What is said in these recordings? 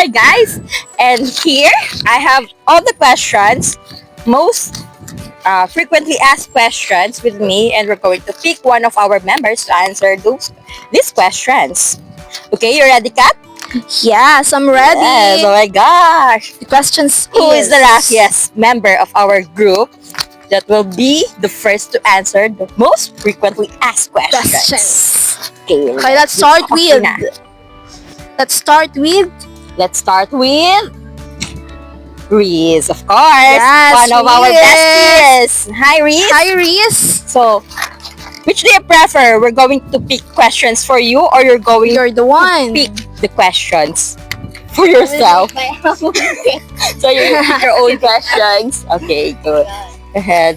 Hi guys, and here I have all the questions, most frequently asked questions with me, and we're going to pick one of our members to answer these questions. Okay, you ready, Kat? Yes, I'm ready. Yes. Oh my gosh! The questions Who is the luckiest member of our group that will be the first to answer the most frequently asked questions? Okay, let's start with. na. Let's start with. Let's start with Reese, of course. Yes, one of our Reese. besties. Hi, Reese. Hi, Reese. So, which do you prefer? We're going to pick questions for you, or you're going You're the one. to pick the questions for yourself? So you pick your own questions. Okay, good. Go ahead.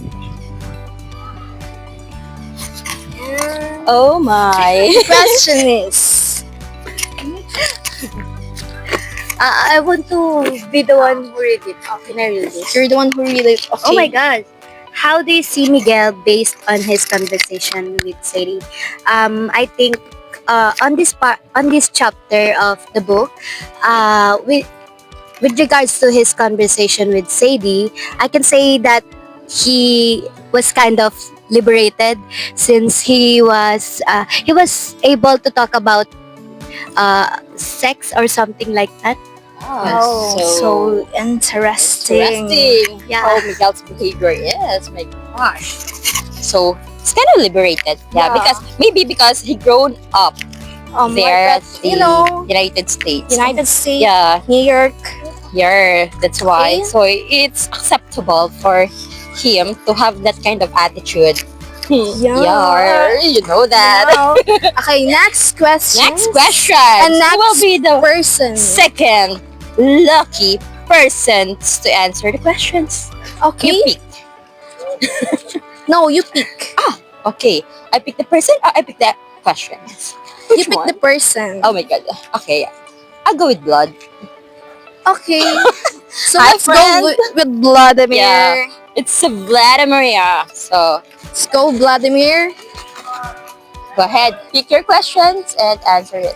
Oh my. The question is. I want to be the one who read it. Can I read it? You're the one who read it. Okay. Oh my god. How do you see Miguel based on his conversation with Sadie? I think on this chapter of the book, with regards to his conversation with Sadie, I can say that he was kind of liberated since he was able to talk about sex or something like that. Oh, so interesting. interesting. Yeah. How Miguel's behavior is. My gosh. So it's kind of liberated. Yeah, Yeah. because he grown up there at the United States. United States, Yeah, New York. yeah, that's why. Okay. So it's acceptable for him to have that kind of attitude. Yeah, you know that. Yeah. Okay, next question. Next question. And Who will next be the person. second lucky person to answer the questions? Okay. You pick. No, you pick. Okay, I pick the person or I pick the questions? You Which pick one? the person. Oh my god. Okay, I'll go with blood. Okay. So Hi, let's friend. go with Vladimir. Yeah. It's a Vladimir. So Let's go, Vladimir. go ahead, pick your questions and answer it.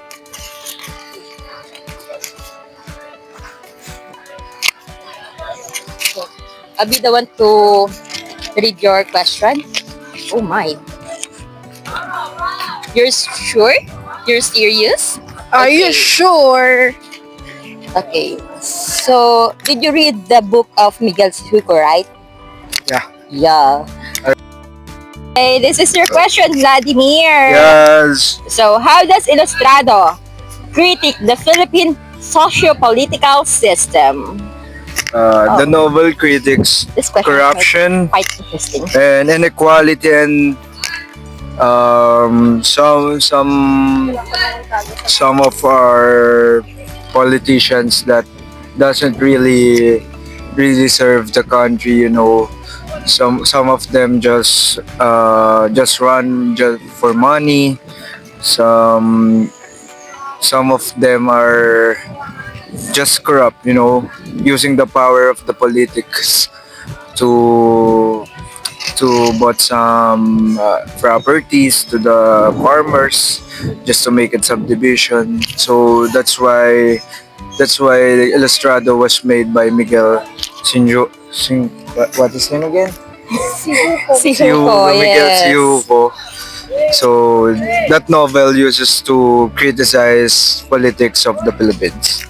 I'll be the one to read your question. Oh my. You're sure? You're serious? Are you Okay. sure? Okay. So, did you read the book of Miguel Syjuco, right? Yeah. Yeah. Okay, this is your question, Vladimir. Yes. So, how does Ilustrado critique the Philippine socio-political system? The novel critics This question corruption is quite interesting. and inequality and some of our politicians that doesn't really serve the country. Some of them just run just for money. Some of them are just corrupt, using the power of the politics to bought some properties to the farmers just to make it subdivision. So that's why Ilustrado was made by Miguel what is his name again? Syjuco, Miguel yes. Syjuco. So that novel uses to criticize politics of the Philippines.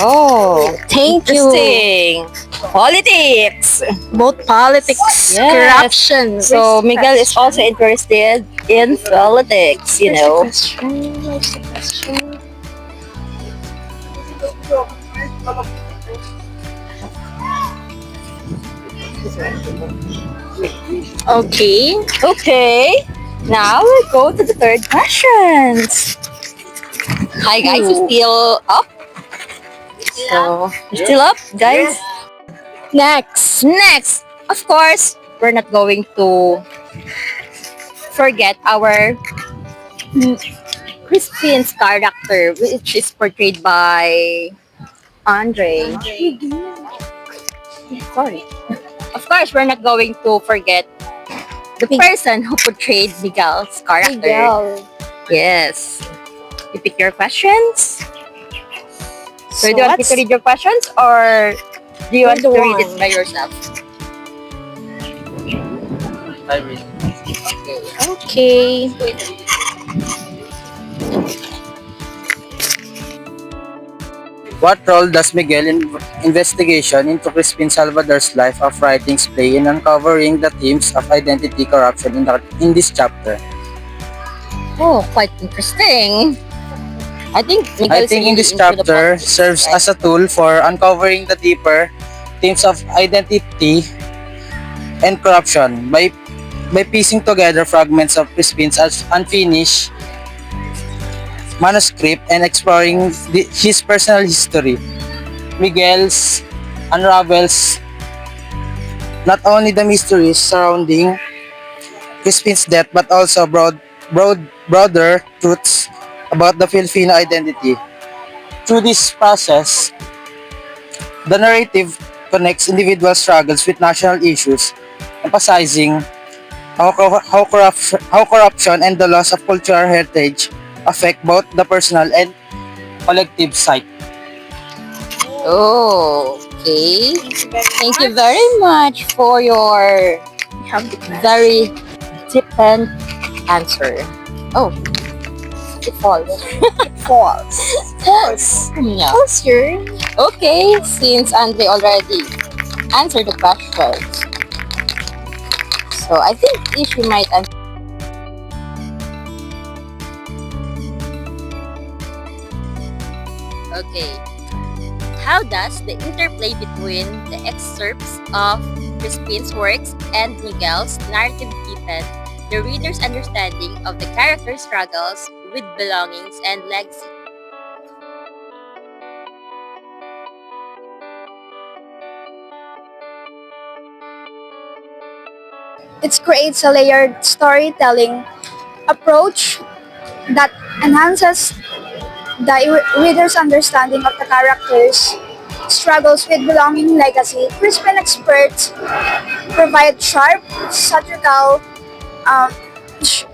Oh, Thank you. interesting. Politics. Both politics, Yes. corruption. So Miguel is also interested in politics, you know. Where's the question? Okay. Okay. Now we'll go to the third questions. Hi guys, you still up? So, you still up, guys? Next, of course, we're not going to forget our Christine's character, which is portrayed by Andre. Sorry. Of course, we're not going to forget the person who portrayed Miguel's character. Miguel. Yes. You pick your questions. So do you want me to read your questions or do you want Read to the read it one. by yourself? I read. Okay. What role does Miguel investigation into Crispin Salvador's life of writings play in uncovering the themes of identity corruption in this chapter? Oh, quite interesting. I think Miguel I is think in really this into the chapter politics, serves right? as a tool for uncovering the deeper themes of identity and corruption by piecing together fragments of Crispin's unfinished manuscript and exploring his personal history. Miguel's unravels not only the mysteries surrounding Crispin's death but also broader truths about the Filipino identity. Through this process, the narrative connects individual struggles with national issues, emphasizing how corruption and the loss of cultural heritage affect both the personal and collective psyche. Oh, okay. Thank you very much for your very different answer. Oh, it falls. False. False. Yeah. False, sir. Okay, since Andre already answered the questions, so I think if you might answer. Okay. How does the interplay between the excerpts of Crispin's works and Miguel's narrative deepen the reader's understanding of the character's struggles with belongings and legacy? It creates a layered storytelling approach that enhances the reader's understanding of the characters' struggles with belonging legacy. Crispin experts provide sharp, satirical um, sh-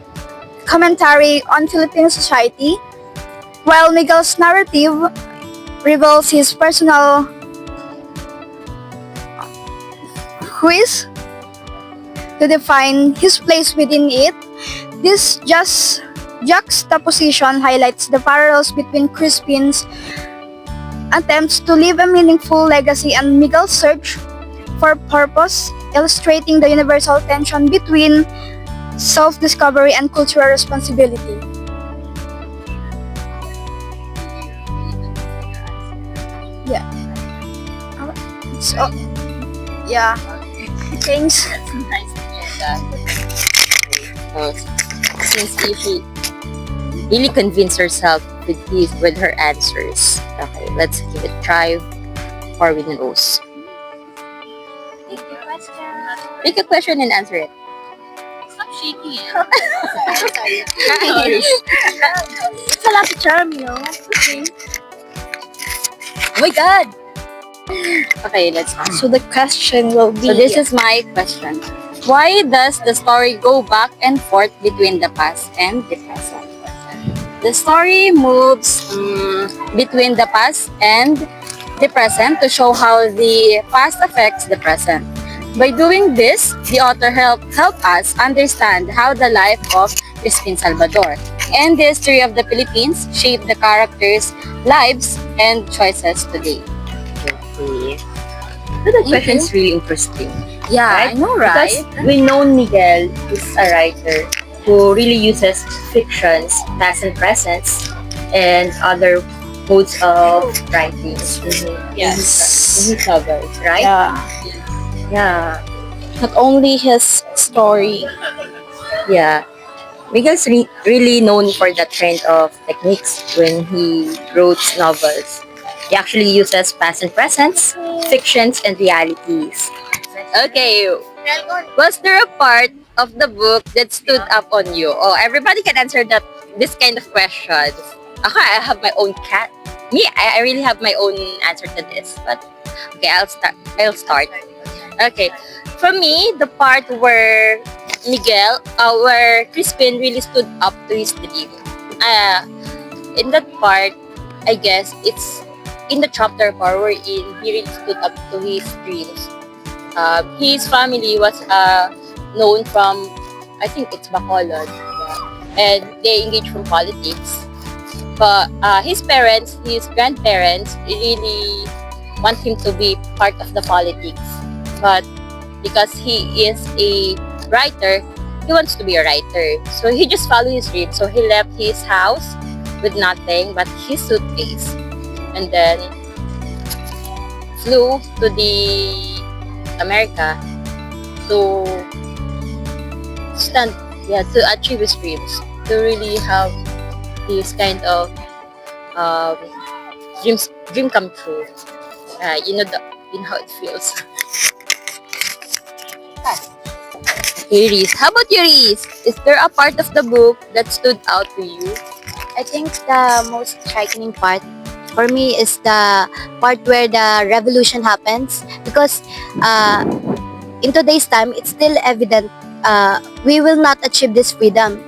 commentary on Philippine society, while Miguel's narrative reveals his personal quiz to define his place within it. This just juxtaposition highlights the parallels between Crispin's attempts to leave a meaningful legacy and Miguel's search for purpose, illustrating the universal tension between self-discovery and cultural responsibility. Yeah. So, yeah. Thanks. Nice to hear that. So, since she really convinced herself with her answers. Okay, let's give it a try for we knows. Pick a question and answer it. Stop shaking it. It's a lucky charm, you know. Oh my god! Okay, let's start. So the question will be. So this is my question. Why does the story go back and forth between the past and the present? The story moves between the past and the present to show how the past affects the present. By doing this, the author help us understand how the life of Crispin Salvador and the history of the Philippines shape the characters' lives and choices today. Okay. So that question is really interesting. Yeah, Right? I know, right? Because we know Miguel is a writer who really uses fictions, past and presents, and other modes of writing in his novels, right? Yeah. Yeah. Not only his story. Yeah. Miguel's really known for that kind of techniques when he wrote novels. He actually uses past and presents, fictions, and realities. Okay. Was there a part of the book that stood up on you? Oh, everybody can answer this kind of questions. Okay, I have my own cat. I really have my own answer to this. But okay, I'll start. Okay. For me, the part where where Crispin really stood up to his dream. In that part, I guess it's in the chapter 4 wherein he really stood up to his dreams. His family was known from, I think it's Bacolod, yeah, and they engaged from politics. But his parents, his grandparents, really want him to be part of the politics. But because he is a writer, he wants to be a writer. So he just followed his dream. So he left his house with nothing but his suitcase, and then flew to the America to stand, yeah, to achieve his dreams, to really have this kind of um, dream come true. You know how it feels. Okay, Reese. How about you, Reese? Is there a part of the book that stood out to you? I think the most striking part for me is the part where the revolution happens, because uh, in today's time it's still evident we will not achieve this freedom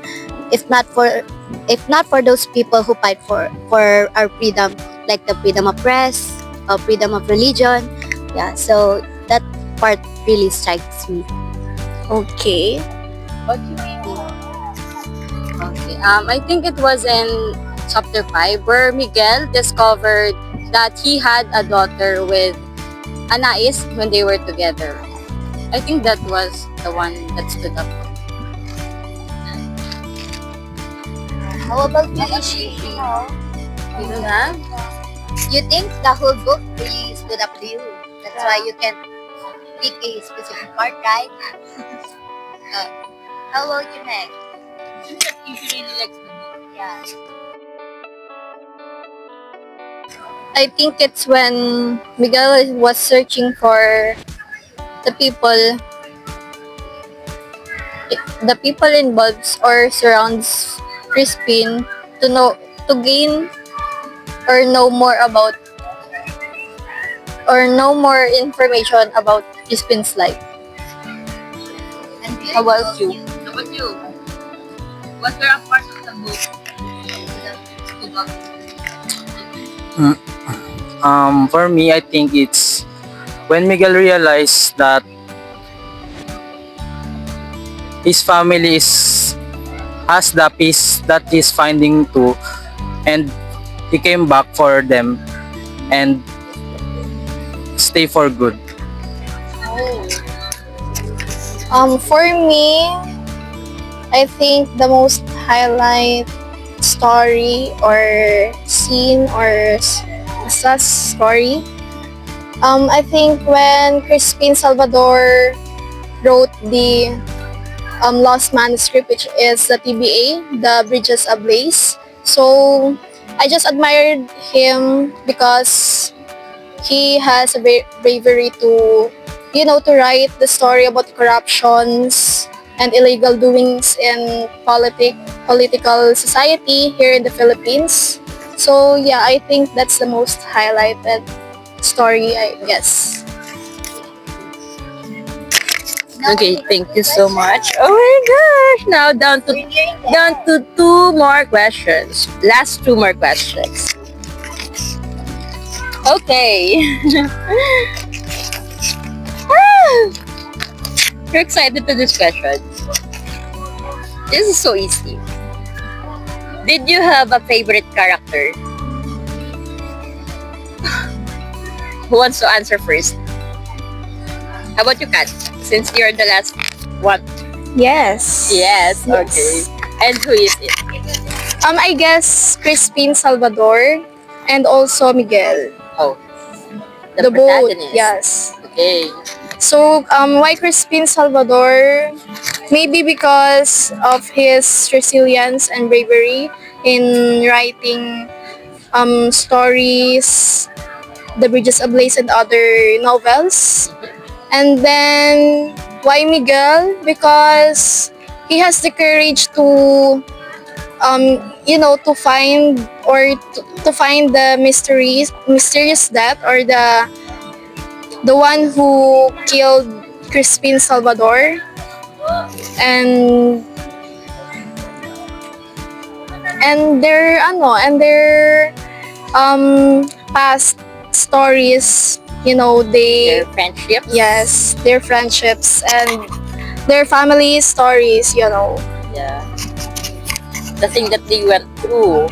if not for those people who fight for our freedom, like the freedom of press, freedom of religion. Yeah, so that part really strikes me. Okay. What do you mean? Okay. I think it was in chapter 5 where Miguel discovered that he had a daughter with Anais when they were together. I think that was the one that stood up. How about you, Ishi? You know that? You think the whole book really stood up to you? That's why you can pick a specific part, right? How about you, Meg? You really likes the book. Yeah. I think it's when Miguel was searching for the people involved or surrounds Crispin to gain or know more about or know more information about Crispin's life. And How about you? How about you? Was there a part of the book that stood out? For me, I think it's when Miguel realized that his family has the peace that he's finding too, and he came back for them and stay for good. For me, I think the most highlight story or scene or sus story. I think when Crispin Salvador wrote the lost manuscript, which is the TBA, the Bridges Ablaze. So I just admired him because he has a bravery to, to write the story about corruptions and illegal doings in political society here in the Philippines. So yeah, I think that's the most highlighted story, I guess. Okay, thank you so much. Oh my gosh! Now down to two more questions. Last two more questions. Okay. You're excited to this question. This is so easy. Did you have a favorite character? Who wants to answer first? How about you, Kat? Since you're the last one. Yes. Yes, okay. And who is it? I guess Crispin Salvador and also Miguel. Oh, The both, protagonist. yes. Okay. So, why Crispin Salvador? Maybe because of his resilience and bravery in writing stories, The Bridges Ablaze and other novels. And then, why Miguel? Because he has the courage to, to find or to find the mysterious death or the one who killed Crispin Salvador, and their Past stories, you know, Their friendships. yes, their friendships and their family stories, you know. Yeah. The thing that they went through.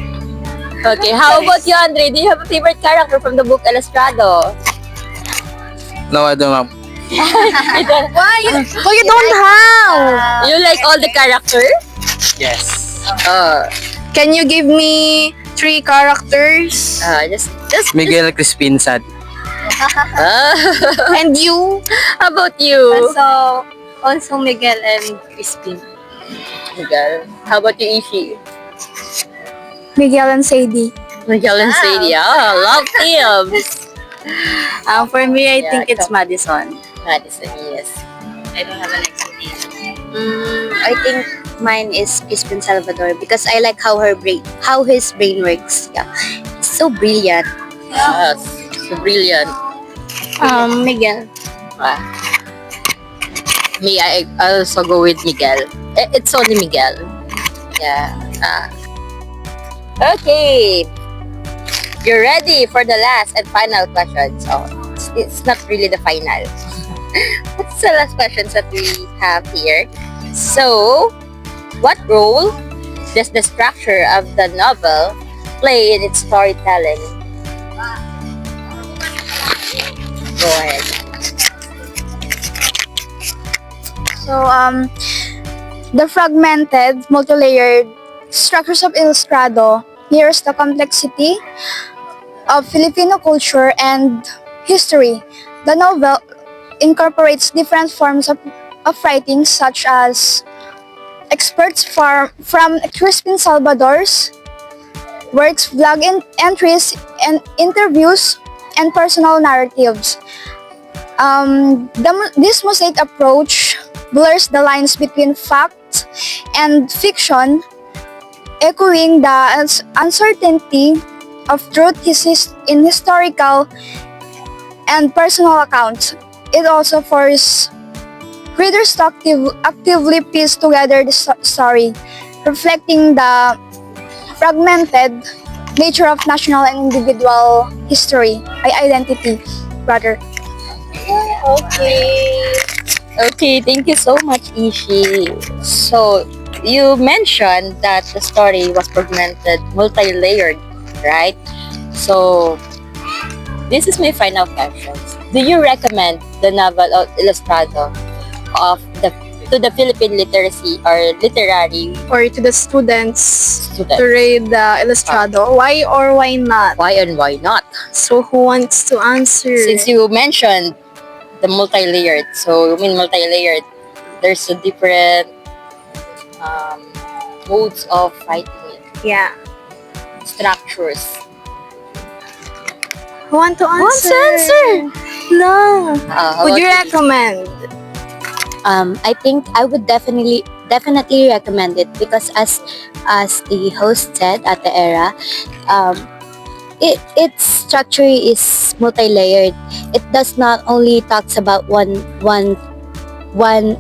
Okay, how about you, Andre? Do you have a favorite character from the book Ilustrado? No, I don't know. You don't- Oh, you don't have. you like all the characters? Yes. Can you give me 3 characters? Just Miguel Crispin Sad. And you? How about you? Also Miguel and Crispin. Miguel. How about you, Ishi? Miguel and Sadie. Miguel and Sadie. Oh, love teams. For me, I Yeah, think it's ikaw. Madison. Madison, yes. I don't have an explanation. I think mine is Crispin Salvador because I like how his brain works. Yeah, it's so brilliant. Yes. So brilliant. Miguel. Ah. Me, I also go with Miguel. It's only Miguel. Yeah. Okay. You're ready for the last and final question. So, it's not really the final. What's the last questions that we have here? So, what role does the structure of the novel play in its storytelling? Go ahead. So, the fragmented, multi-layered structures of Ilustrado mirrors the complexity of Filipino culture and history. The novel incorporates different forms of writing such as experts from Crispin Salvador's works, entries, and interviews, and personal narratives. This mosaic approach blurs the lines between fact and fiction, echoing the uncertainty of truth in historical and personal accounts. It also forces readers to actively piece together the story, reflecting the fragmented nature of national and individual identity, rather. Okay, thank you so much, Ishi. So, you mentioned that the story was fragmented, multi-layered, right? So, this is my final question. Do you recommend the novel of Ilustrado of the to the Philippine literacy or literary Or to the students to students? read the Ilustrado. Why or why not? Why and why not? So who wants to answer? Since you mentioned the multi-layered, so you mean multi-layered, there's a different modes of writing it, Yeah. structures. Who want to answer? Wants to answer? No. How Would about you recommend? I think I would definitely recommend it because as the host said at the era, its structure is multi-layered. It does not only talks about one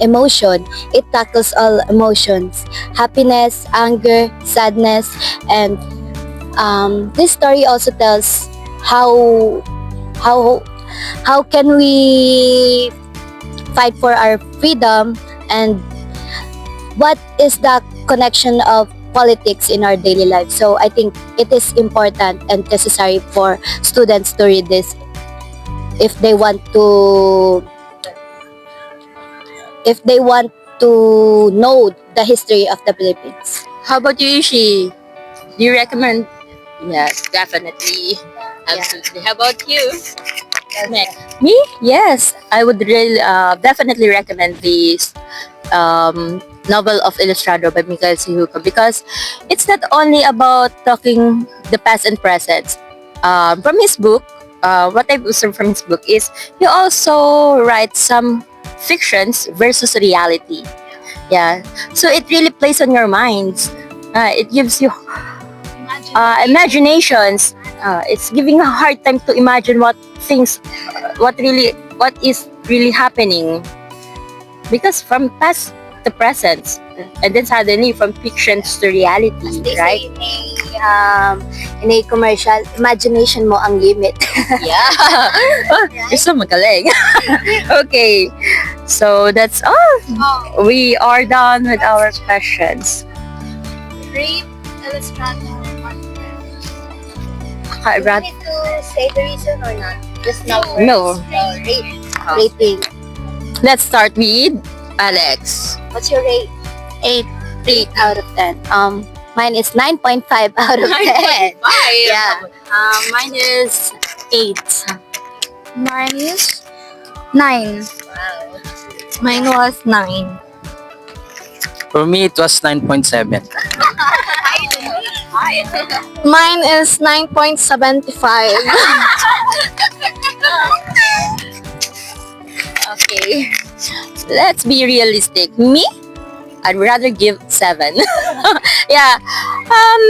emotion. It tackles all emotions: happiness, anger, sadness, and this story also tells how how can we fight for our freedom, and what is the connection of politics in our daily life. So I think it is important and necessary for students to read this if they want to know the history of the Philippines. How about you, Ishi? Do you recommend? Yes, definitely. Absolutely. How about you? Next. Me? Yes, I would really definitely recommend this novel of Ilustrado by Miguel Syjuco because it's not only about talking the past and present. From his book, what I've observed from his book is he also writes some fictions versus reality. Yeah, so it really plays on your minds. It gives you imaginations. It's giving a hard time to imagine what is really happening, because from past to present And then suddenly from fictions to reality, They right? say in a commercial, imagination mo ang limit. Yeah. Oh, you're so magaling. Okay. So that's all. We are done with our questions. Rate Ilustrado. I'd Do you rather- need to say the reason or not? Just numbers. No. Rating. Let's start with Alex. What's your rate? 8. 8 out of 10. Mine is 9.5 out of 10. Yeah. Mine is 8. Mine is 9. Mine was 9. For me, it was 9.7. Mine is 9.75. Okay. Let's be realistic. Me? I'd rather give 7. Yeah.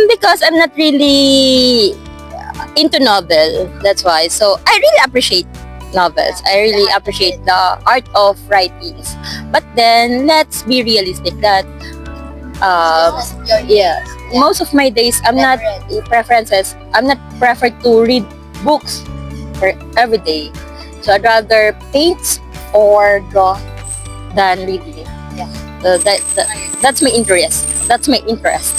Because I'm not really into novel. That's why. So I really appreciate novels. I really appreciate the art of writings. But then let's be realistic that yeah, most of my days I'm not preferences. I'm not preferred to read books for every day. So I'd rather paint or draw than reading it. Yeah. So that's my interest. That's my interest.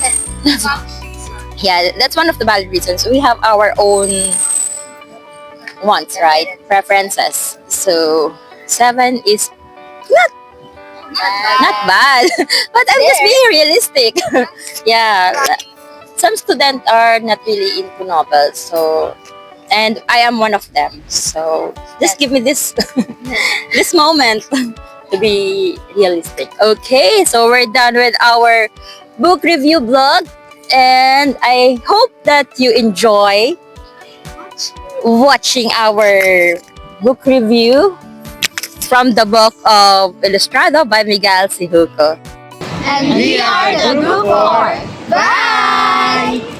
Yeah, that's one of the valid reasons. We have our own wants, right? Preferences. So 7 is not bad. But I'm just being realistic. Yeah. Some students are not really into novels, so and I am one of them. So just give me this this moment to be realistic. Okay, so we're done with our book review blog, and I hope that you enjoy watching our book review from the book of Ilustrado by Miguel Syjuco. And we are the group 4. Bye!